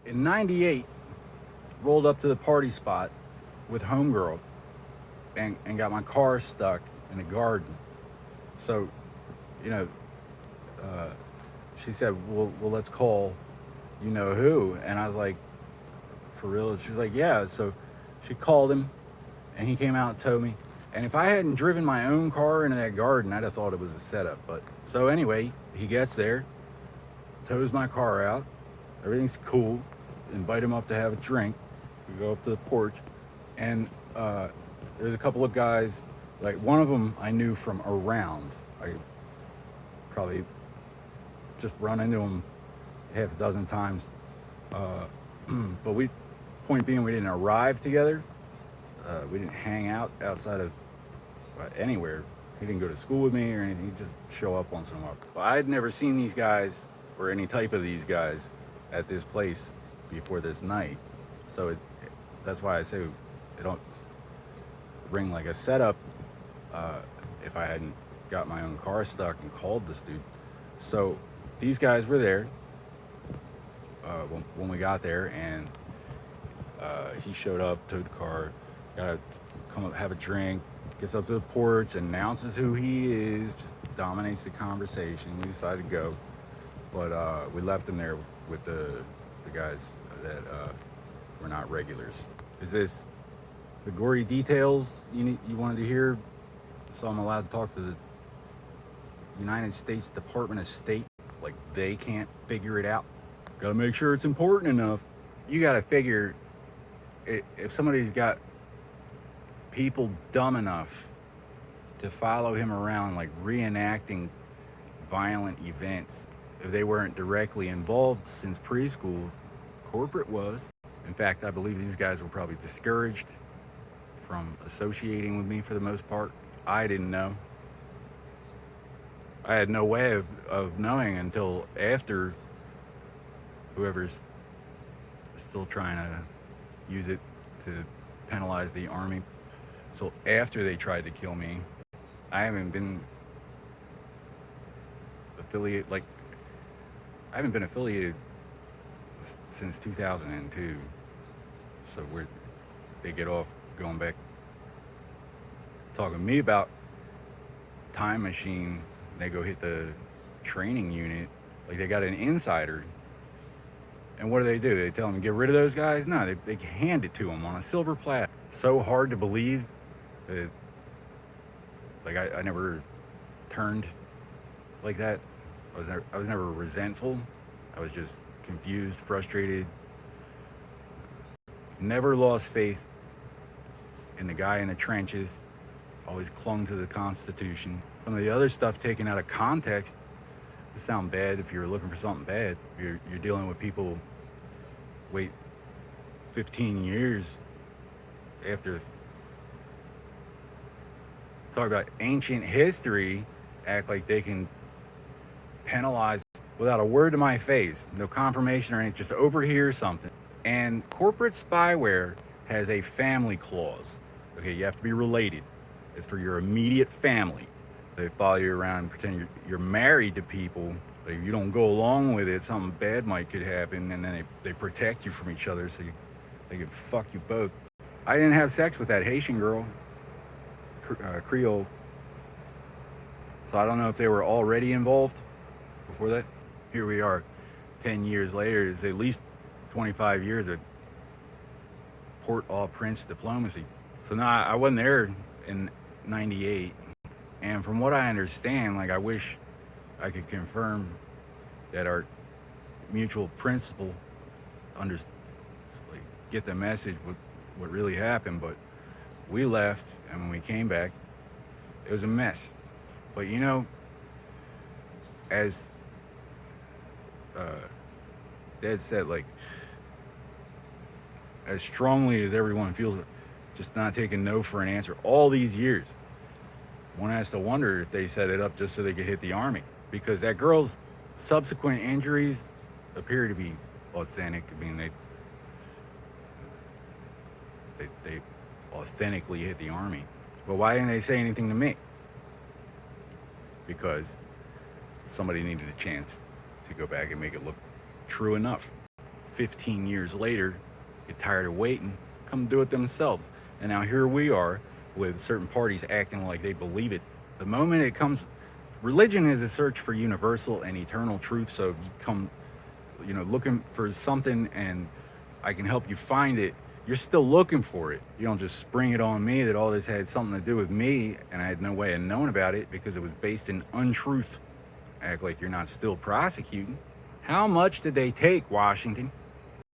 in '98, rolled up to the party spot with homegirl and got my car stuck in the garden. So, you know, uh, she said, well, let's call you know who. And I was like, for real? She's like, yeah. So she called him and he came out and towed me. And if I hadn't driven my own car into that garden, I'd have thought it was a setup. But so anyway, he gets there, tows my car out. Everything's cool. Invite him up to have a drink. We go up to the porch, and there's a couple of guys. Like one of them I knew from around. I probably just run into him half a dozen times. Uh, but point being, we didn't arrive together. We didn't hang out outside of anywhere. He didn't go to school with me or anything. He'd just show up once in a while. But I'd never seen these guys or any type of these guys at this place before this night. So that's why I say it don't ring like a setup if I hadn't got my own car stuck and called this dude. So these guys were there when we got there, and he showed up, towed the car, got to come up, have a drink, gets up to the porch, announces who he is, just dominates the conversation. We decided to go, but we left him there with the guys that were not regulars. Is this the gory details you wanted to hear? So I'm allowed to talk to the United States Department of State like they can't figure it out? Gotta make sure it's important enough. You gotta figure if somebody's got people dumb enough to follow him around like reenacting violent events, if they weren't directly involved since preschool, corporate was. In fact, I believe these guys were probably discouraged from associating with me for the most part. I didn't know. I had no way of knowing until after whoever's still trying to use it to penalize the army. So after they tried to kill me, I haven't been affiliated since 2002. So they get off going back talking to me about time machine. They go hit the training unit like they got an insider. And what do? They tell them get rid of those guys? No, they hand it to them on a silver platter. So hard to believe that, like, I never turned like that. I was never resentful. I was just confused, frustrated. Never lost faith in the guy in the trenches. Always clung to the Constitution. Some of the other stuff taken out of context would sound bad if you're looking for something bad. You're dealing with people wait 15 years after. Talk about ancient history, act like they can penalize without a word to my face, no confirmation or anything, just overhear something. And corporate spyware has a family clause. Okay, you have to be related. It's for your immediate family. They follow you around and pretend you're married to people. If you don't go along with it, something bad could happen, and then they protect you from each other so they can fuck you both. I didn't have sex with that Haitian girl, Creole. So I don't know if they were already involved before that. Here we are, 10 years later. It's at least 25 years of Port-au-Prince diplomacy. So now I wasn't there in '98, and from what I understand, like, I wish I could confirm that our mutual principal get the message what really happened, but we left, and when we came back, it was a mess. But as Dad said, like, as strongly as everyone feels just not taking no for an answer all these years, one has to wonder if they set it up just so they could hit the army, because that girl's subsequent injuries appear to be authentic. I mean, they authentically hit the army. But why didn't they say anything to me? Because somebody needed a chance to go back and make it look true enough. 15 years later, get tired of waiting, come do it themselves. And now here we are with certain parties acting like they believe it. The moment it comes, religion is a search for universal and eternal truth. So if you come, looking for something and I can help you find it, you're still looking for it. You don't just spring it on me that all this had something to do with me and I had no way of knowing about it because it was based in untruth. Act like you're not still prosecuting. How much did they take, Washington?